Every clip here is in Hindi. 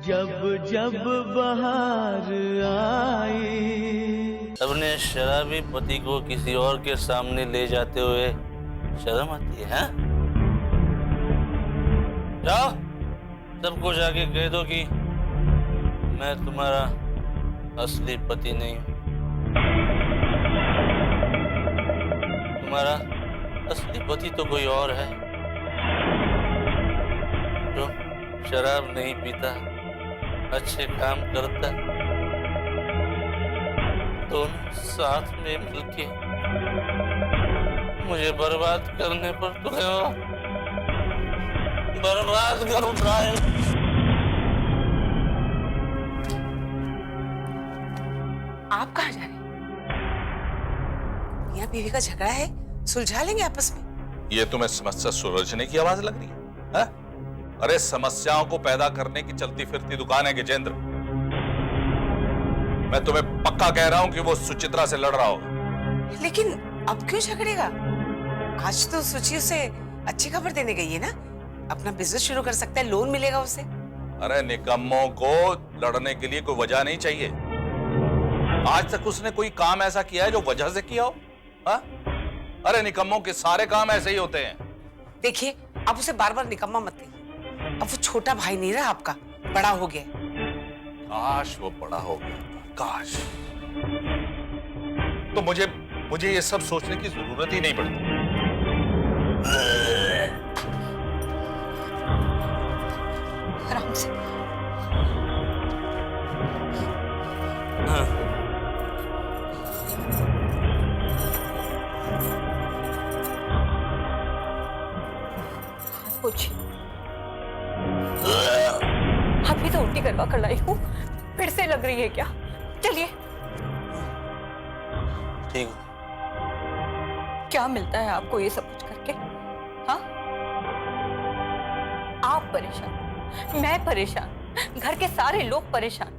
जब जब बहार आई। अपने शराबी पति को किसी और के सामने ले जाते हुए शर्म आती है? जाओ सबको जाके कह दो कि मैं तुम्हारा असली पति नहीं हूं। तुम्हारा असली पति तो कोई और है, जो शराब नहीं पीता, अच्छे काम करता, दोनों साथ में मिलके मुझे बर्बाद करने पर तुले हो। बर्बाद करो ब्रायन। आप कहाँ जा रहे हैं? मियां बीवी का झगड़ा है, सुलझा लेंगे आपस में। ये तुम्हें समस्या सुलझने की आवाज लग रही है? अरे समस्याओं को पैदा करने की चलती फिरती दुकान है गजेंद्र। मैं तुम्हें पक्का कह रहा हूं कि वो सुचित्रा से लड़ रहा होगा। लेकिन अब क्यों झगड़ेगा? आज तो सुचि उसे अच्छी खबर देने गई है ना, अपना बिजनेस शुरू कर सकता है, लोन मिलेगा उसे। अरे निकम्मों को लड़ने के लिए कोई वजह नहीं चाहिए। आज तक उसने कोई काम ऐसा किया है जो वजह से किया हो? हा? अरे निकम्मों के सारे काम ऐसे ही होते हैं। देखिए आप उसे बार बार निकम्मा मत कहिए। अब वो छोटा भाई नहीं रहा आपका, बड़ा हो गया। काश वो बड़ा हो गया, काश। तो मुझे ये सब सोचने की जरूरत ही नहीं पड़ती। आराम से। पूछिए। अभी तो उल्टी करवा कर लाई हूँ, फिर से लग रही है क्या? चलिए। ठीक। क्या मिलता है आपको ये सब कुछ करके? हाँ, आप परेशान, मैं परेशान, घर के सारे लोग परेशान।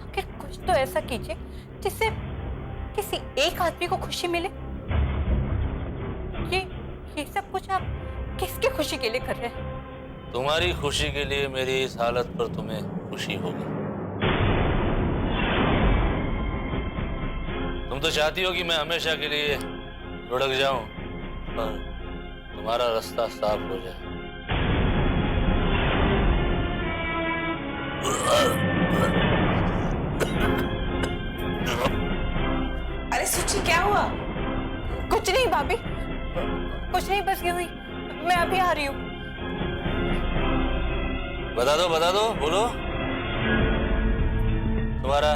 आखिर कुछ तो ऐसा कीजिए जिससे किसी एक आदमी को खुशी मिले। ये सब कुछ आप किसकी खुशी के लिए कर रहे हैं? तुम्हारी खुशी के लिए मेरी इस हालत पर तुम्हें खुशी होगी। तुम तो चाहती हो कि मैं हमेशा के लिए लुढ़क जाऊं और तुम्हारा रास्ता साफ हो जाए। अरे सुची क्या हुआ? कुछ नहीं भाभी, कुछ नहीं, बस यूं ही। मैं अभी आ रही हूँ। बता दो, बोलो। तुम्हारा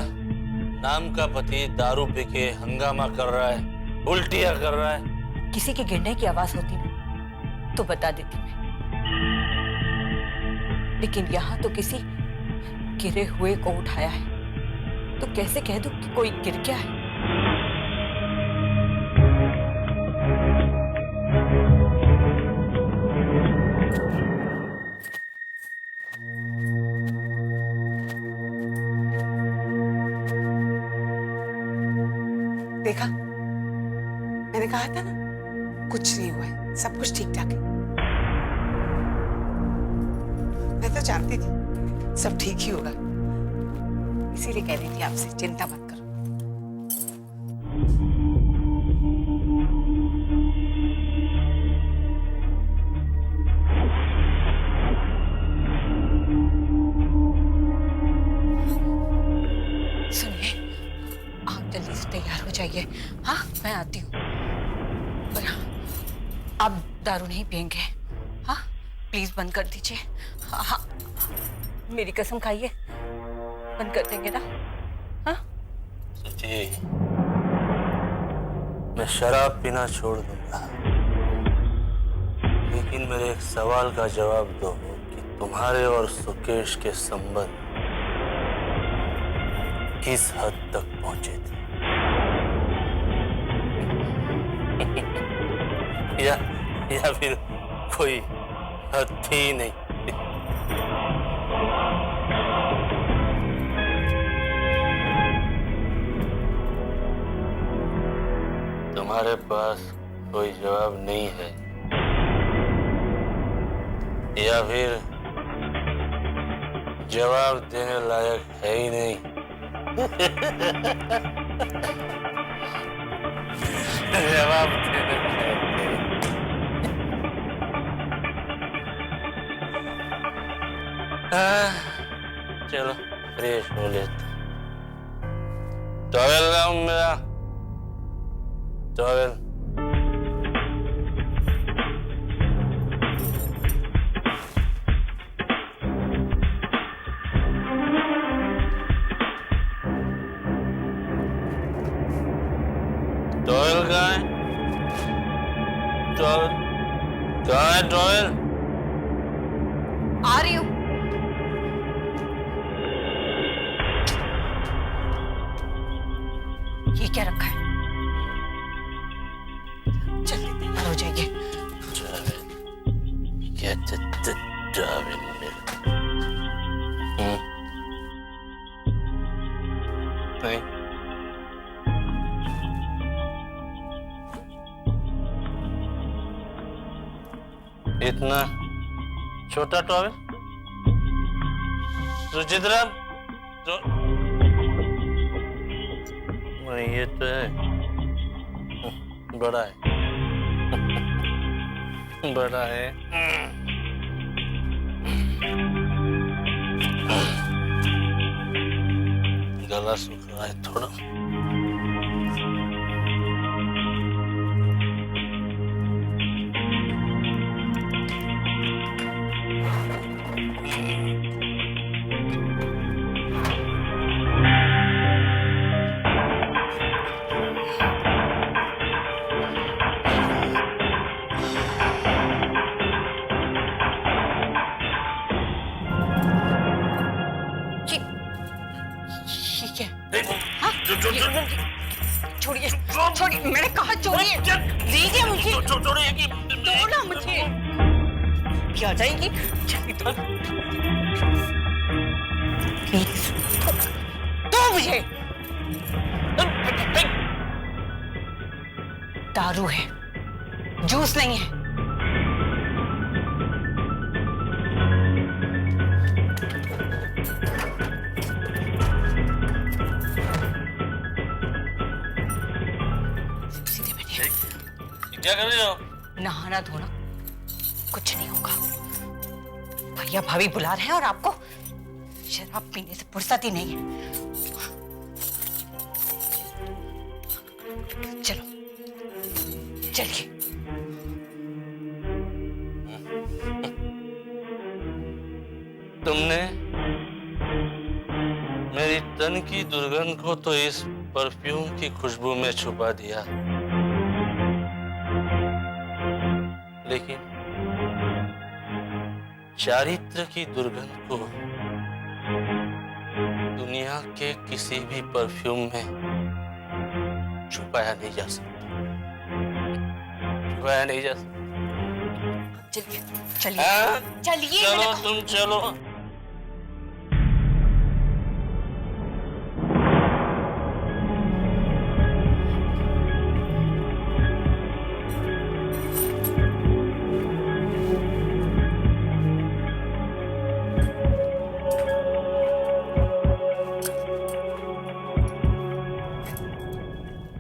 नाम का पति दारू पी के हंगामा कर रहा है, उल्टियां कर रहा है। किसी के गिरने की आवाज होती ना तो बता देती मैं, लेकिन यहाँ तो किसी गिरे हुए को उठाया है, तो कैसे कह दूं कि कोई गिर गया है? देखा, मैंने कहा था ना, कुछ नहीं हुआ है, सब कुछ ठीक ठाक है। मैं तो जानती थी सब ठीक ही होगा, इसीलिए कह रही थी आपसे चिंता मत करो। सुनिए, आप जल्दी से तैयार हो जाइए। हाँ, मैं आती हूँ। और हाँ, आप दारू नहीं पियेंगे? हाँ, प्लीज बंद कर दीजिए। हाँ हाँ, मेरी कसम खाइए, बंद कर देंगे ना? हाँ? जी, मैं शराब पीना छोड़ दूंगा, लेकिन मेरे एक सवाल का जवाब दो कि तुम्हारे और सुकेश के संबंध किस हद तक पहुंचे थे? या फिर कोई हद थी नहीं? तुम्हारे पास कोई जवाब नहीं है, या फिर जवाब देने लायक है ही नहीं। जवाब देने लायक है। चलो फ्रेश हो लेते। टॉवेल लाऊं मेरा? टॉवेल। टॉवेल कहाँ है? टॉवेल कहाँ है? टॉवेल आ रही हूँ। ये क्या रखा है? जल्दी तैयार हो जाइए। टॉवेल क्या? टॉवेल मेरा नहीं। इतना छोटा टॉवेल? सुचित्रा तो नहीं, ये तो है बड़ा है। बड़ा है। गला सूख रहा है थोड़ा। छोड़िए, छोड़िए, मैंने कहा छोड़िए। दीजिए मुझे। दो ना मुझे। क्या जाएगी? तो प्लीज दो मुझे। दारू है, जूस नहीं है। क्या कर रही हो? नहाना धोना कुछ नहीं होगा। भैया भाभी बुला रहे हैं और आपको शराब पीने से फुर्सत ही नहीं है। चलो चलिए। तुमने मेरी तन की दुर्गंध को तो इस परफ्यूम की खुशबू में छुपा दिया, लेकिन चारित्र की दुर्गंध को दुनिया के किसी भी परफ्यूम में छुपाया नहीं जा सकता। छुपाया नहीं जा सकता। चलिए चलिए चलिए। चलो तुम चलो।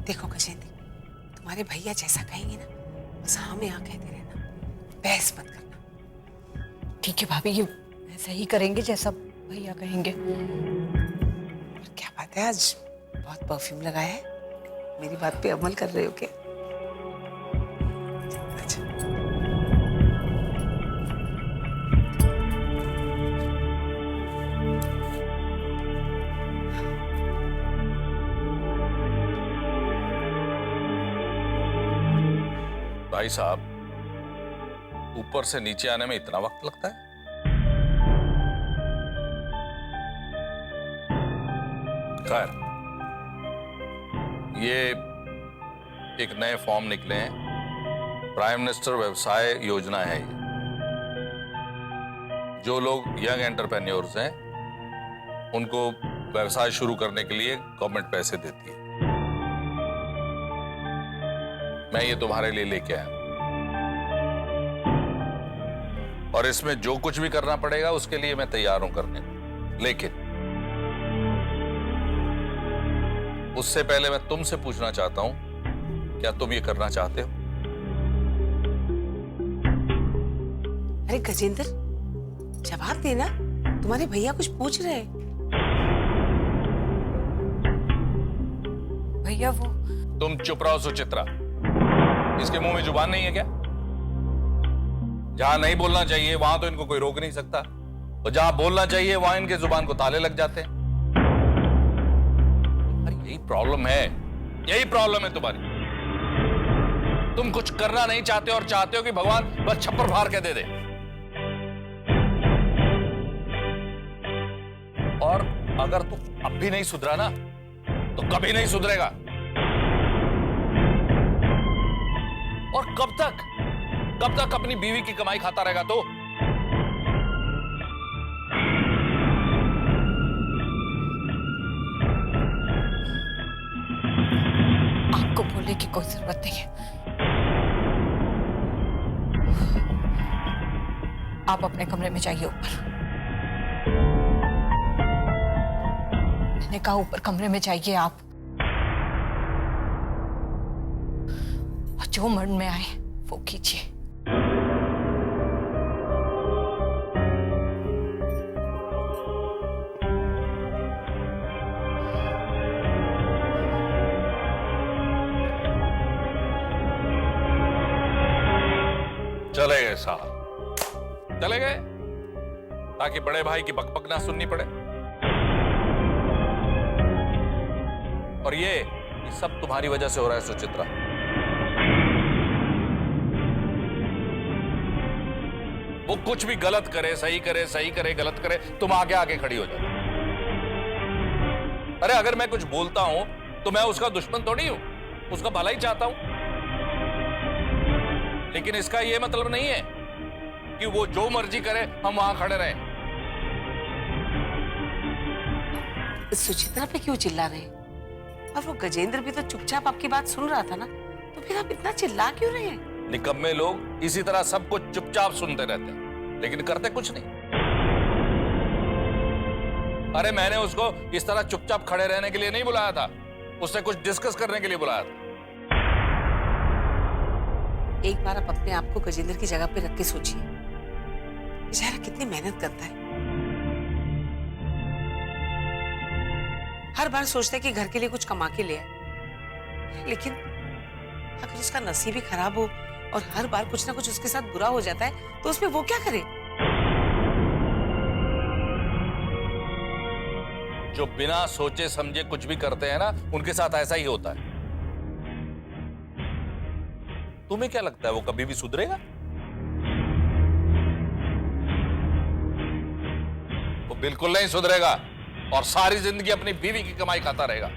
देखो गजेंद्र, तुम्हारे भैया जैसा कहेंगे ना बस हाँ में हाँ कहते रहना, बहस मत करना। ठीक है भाभी, ये ऐसा ही करेंगे जैसा भैया कहेंगे। और क्या बात है, आज बहुत परफ्यूम लगाया है, मेरी बात पे अमल कर रहे हो क्या? अच्छा। भाई साहब, ऊपर से नीचे आने में इतना वक्त लगता है? खैर, ये एक नए फॉर्म निकले हैं, प्राइम मिनिस्टर व्यवसाय योजना है ये। जो लोग यंग एंटरप्रेन्योर्स हैं उनको व्यवसाय शुरू करने के लिए गवर्नमेंट पैसे देती है। मैं ये तुम्हारे लिए लेके आया और इसमें जो कुछ भी करना पड़ेगा उसके लिए मैं तैयार हूं करने को। लेकिन उससे पहले मैं तुमसे पूछना चाहता हूं, क्या तुम ये करना चाहते हो? अरे गजेंद्र, जवाब देना, तुम्हारे भैया कुछ पूछ रहे हैं। भैया वो तुम चुप रहो सुचित्रा। इसके मुंह में जुबान नहीं है क्या? जहां नहीं बोलना चाहिए वहां तो इनको कोई रोक नहीं सकता, और जहां बोलना चाहिए वहां इनके जुबान को ताले लग जाते हैं। अरे यही प्रॉब्लम है, यही प्रॉब्लम है तुम्हारी। तुम कुछ करना नहीं चाहते और चाहते हो कि भगवान बस छप्पर फाड़ के दे दे। और अगर तू अब भी नहीं सुधरा ना तो कभी नहीं सुधरेगा। और कब तक अपनी बीवी की कमाई खाता रहेगा तू? आपको बोलने की कोई जरूरत नहीं है। आप अपने कमरे में जाइए ऊपर। मैंने कहा ऊपर कमरे में जाइए आप, और जो मन में आए वो कीजिए। चले गए साहब, चले गए ताकि बड़े भाई की बकबक ना सुननी पड़े। और ये सब तुम्हारी वजह से हो रहा है सुचित्रा। वो कुछ भी गलत करे, सही करे, गलत करे, तुम आगे आगे खड़ी हो जाओ। अरे अगर मैं कुछ बोलता हूं तो मैं उसका दुश्मन थोड़ी हूं, उसका भला ही चाहता हूं। लेकिन इसका यह मतलब नहीं है कि वो जो मर्जी करे हम वहां खड़े रहें। सुचित्रा पे क्यों चिल्ला रहे हैं? और वो गजेंद्र भी तो चुपचाप आपकी बात सुन रहा था ना, तो फिर आप इतना चिल्ला क्यों रहे हैं? निकम्मे लोग इसी तरह सब कुछ चुपचाप सुनते रहते हैं लेकिन करते कुछ नहीं। अरे मैंने उसको इस तरह चुपचाप खड़े रहने के लिए नहीं बुलाया था, उससे कुछ डिस्कस करने के लिए बुलाया था। एक बार आप अपने आप को गजेंद्र की जगह पे रख के सोचिए, बेचारा कितनी मेहनत करता है। हर बार सोचता है कि घर के लिए कुछ कमा के ले आए, लेकिन अगर उसका नसीब ही खराब हो और हर बार कुछ ना कुछ उसके साथ बुरा हो जाता है तो उसमें वो क्या करे? जो बिना सोचे समझे कुछ भी करते हैं ना, उनके साथ ऐसा ही होता है। तुम्हें क्या लगता है वो कभी भी सुधरेगा? वो बिल्कुल नहीं सुधरेगा और सारी जिंदगी अपनी बीवी की कमाई खाता रहेगा।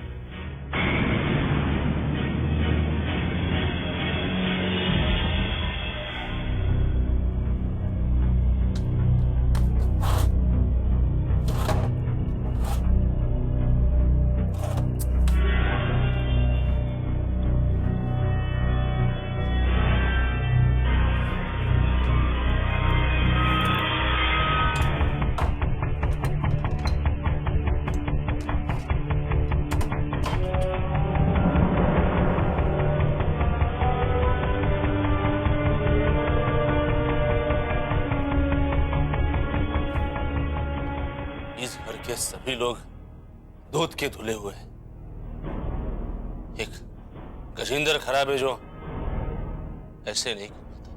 इस घर के सभी लोग दूध के धुले हुए हैं। एक गजेंद्र खराब है जो ऐसे नहीं कमाता।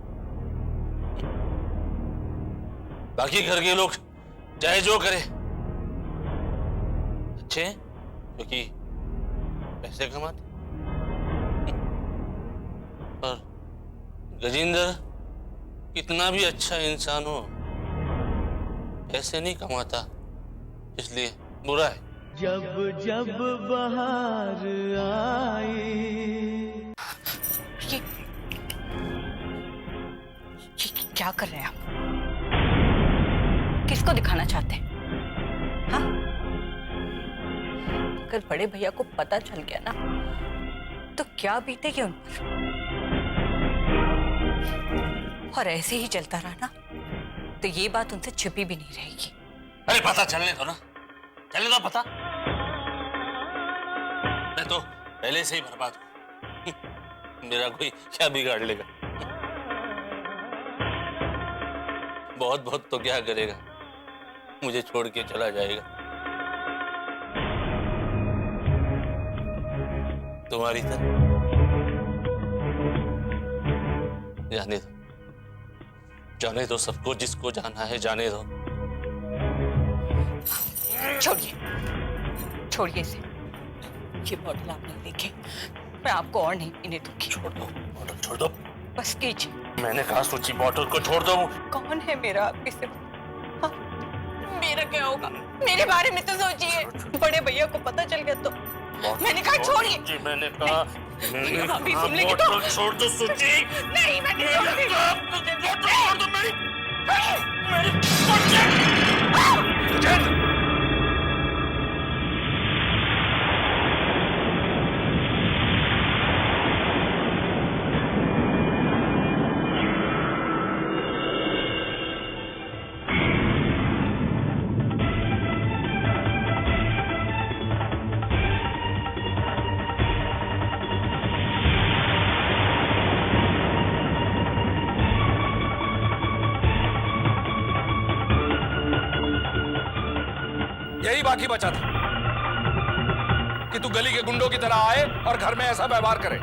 बाकी घर के लोग चाहे जो करे अच्छे हैं क्योंकि पैसे कमाते, और गजेंद्र कितना भी अच्छा इंसान हो ऐसे नहीं कमाता, इसलिए बुरा है। जब जब बहार आई। ये क्या कर रहे हैं आप? किसको दिखाना चाहते हैं? हाँ? अगर बड़े भैया को पता चल गया ना तो क्या बीतेगी उन पर? और ऐसे ही चलता रहा ना तो ये बात उनसे छिपी भी नहीं रहेगी। अरे पता चलने दो ना, कर लेता पता। मैं तो पहले से ही बर्बाद हूं। मेरा कोई क्या बिगाड़ लेगा? बहुत बहुत तो क्या करेगा, मुझे छोड़ के चला जाएगा। तुम्हारी तरह। जाने दो, जाने दो सबको, जिसको जाना है जाने दो। छोड़िए, छोड़िए इसे। ये बॉटल आप नहीं लेके, मैं आपको और नहीं पीने दूंगी। छोड़ दो बॉटल, छोड़ दो। बस कीजिए। मैंने कहा सोची बॉटल को छोड़ दो। कौन है मेरा आपके सिवा? हाँ, मेरा क्या होगा? मेरे बारे में तो सोचिए। बड़े भैया को पता चल गया तो। मैंने कहा छोड़िए। जी मैंने कहा, अभी सुन लेंगे तो। बॉटल छोड़ दो सोची। नहीं, मैं नहीं छोड़ूंगी। बॉटल छोड़ दो मेरी। यही बाकी बचा था कि तू गली के गुंडों की तरह आए और घर में ऐसा व्यवहार करे।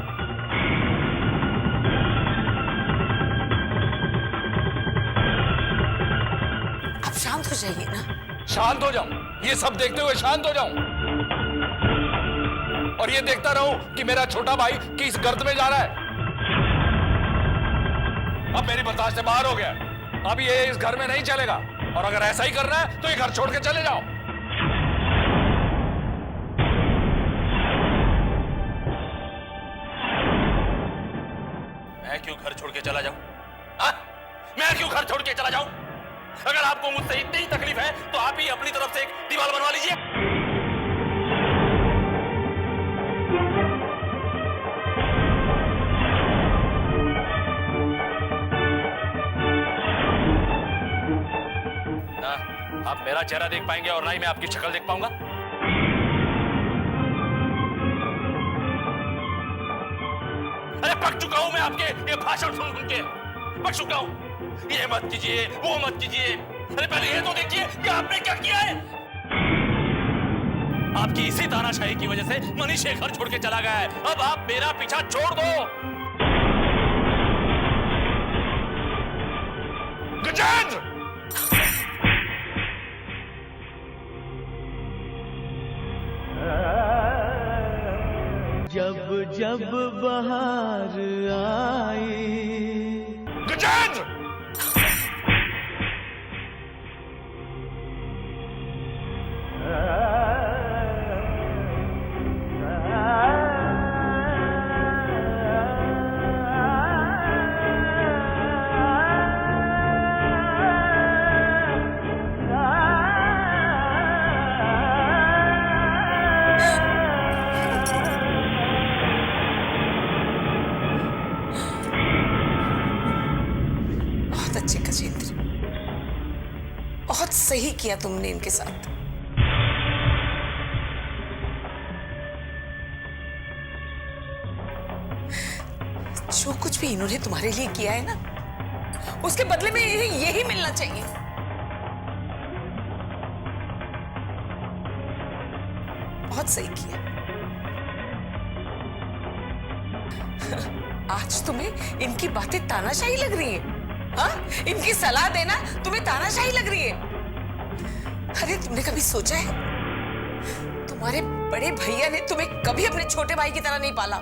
आप शांत हो जाइए ना। शांत हो जाऊं? ये सब देखते हुए शांत हो जाऊं? और ये देखता रहूं कि मेरा छोटा भाई किस गर्त में जा रहा है? अब मेरी बर्दाश्त से बाहर हो गया। अब ये इस घर में नहीं चलेगा, और अगर ऐसा ही करना है तो ये घर छोड़ के चले जाओ। मैं क्यों घर छोड़ के चला जाऊं? मैं क्यों घर छोड़ के चला जाऊं? अगर आपको मुझसे इतनी ही तकलीफ है तो आप ही अपनी तरफ से एक दीवार बनवा लीजिए। ना आप मेरा चेहरा देख पाएंगे और ना ही मैं आपकी शक्ल देख पाऊंगा। अरे पक चुका हूं मैं आपके ये भाषण सुन सुन के। पक चुका हूं। ये मत कीजिए, वो मत कीजिए। अरे पहले ये तो देखिए कि आपने क्या किया है। आपकी इसी तानाशाही की वजह से मनीष ये घर छोड़ के चला गया है। अब आप मेरा पीछा छोड़ दो। गजेंद्र! जब जब बहार आई। गजेंद्र! बहुत अच्छे गजेंद्र, बहुत सही किया तुमने इनके साथ। जो कुछ भी इन्होंने तुम्हारे लिए किया है ना, उसके बदले में इन्हें यही मिलना चाहिए। बहुत सही किया। आज तुम्हें इनकी बातें तानाशाही लग रही है? हाँ? इनकी सलाह देना तुम्हें तानाशाही लग रही है? अरे तुमने कभी सोचा है तुम्हारे बड़े भैया ने तुम्हें कभी अपने छोटे भाई की तरह नहीं पाला?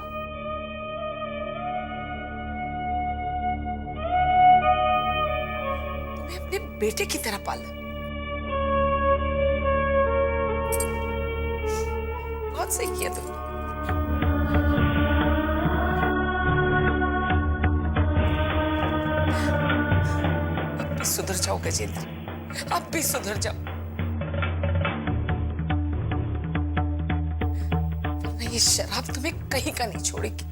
तुम्हें अपने बेटे की तरह पाला। बहुत सही किया तुमने। अब भी सुधर जाओ गजेंद्र, अब भी सुधर जाओ, वरना ये शराब तुम्हें कहीं का नहीं छोड़ेगी।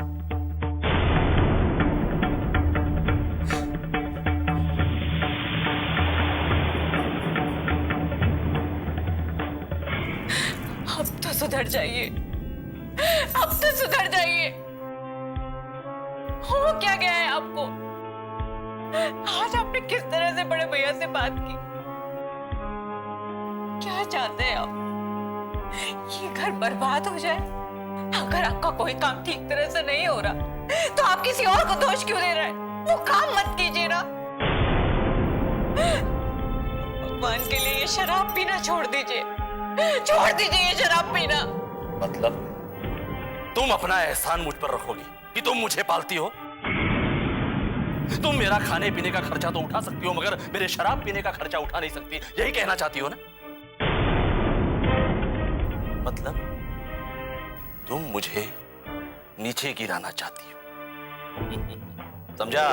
सुधर जाइए, अब तो सुधर जाइए। हो क्या गया है आपको? आज आपने किस तरह से बड़े भैया से बात की? क्या चाहते हैं आप? ये घर बर्बाद हो जाए? अगर आपका कोई काम ठीक तरह से नहीं हो रहा तो आप किसी और को दोष क्यों दे रहे हैं? वो काम मत कीजिए ना। भगवान के लिए ये शराब पीना छोड़ दीजिए, छोड़ दीजिए ये शराब पीना। मतलब तुम अपना एहसान मुझ पर रखोगी कि तुम मुझे पालती हो? तुम मेरा खाने पीने का खर्चा तो उठा सकती हो, मगर मेरे शराब पीने का खर्चा उठा नहीं सकती, यही कहना चाहती हो ना? मतलब तुम मुझे नीचे गिराना चाहती हो, समझा?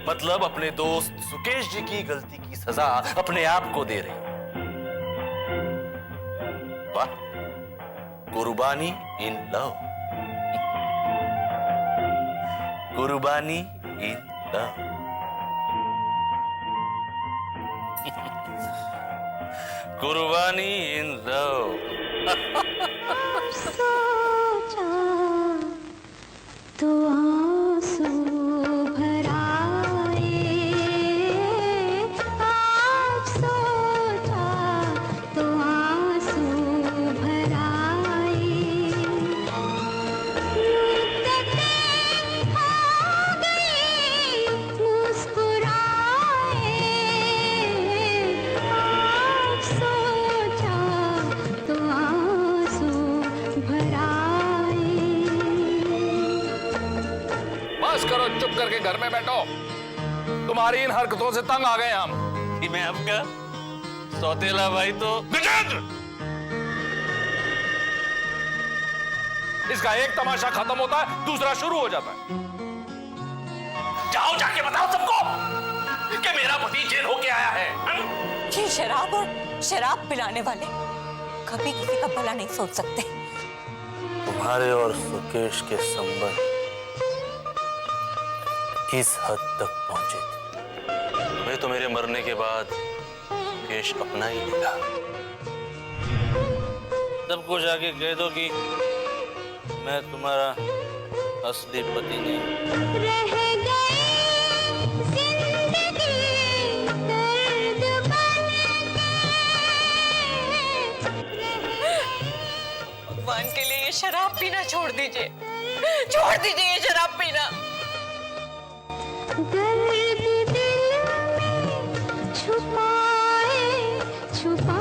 मतलब अपने दोस्त सुकेश जी की गलती की सजा अपने आप को दे रही हो। वाह, कुर्बानी इन लव, कुर्बानी इन लव। कुर्बानी इन लव। सोचा तो आंसू भर आए, आज सोचा तो आंसू भर आए, मुद्दतें हो गई मुस्कुराए, आज सोचा तो आंसू भर आए। बस करो, चुप करके घर में बैठो। तुम्हारी इन हरकतों से तंग आ गए हम। कि मैं आपका सौतेला भाई तो विजेंद्र, इसका एक तमाशा खत्म होता है, दूसरा शुरू हो जाता है। जाओ जाके बताओ सबको कि मेरा पति जेल होके आया है। ये शराब और शराब पिलाने वाले कभी किसी का भला नहीं सोच सकते। तुम्हारे और सुकेश के संबंध किस हद तक पहुंचे थे? तुम्हें तो मेरे मरने के बाद सुकेश अपना ही मिला। सबको जाके कह दो कि मैं तुम्हारा असली पति नहीं। रह गई जिंदगी दर्द बन के। भगवान के लिए ये शराब पीना छोड़ दीजिए, छोड़ दीजिए ये शराब पीना। दर्द दिल में छुपाए छुपाए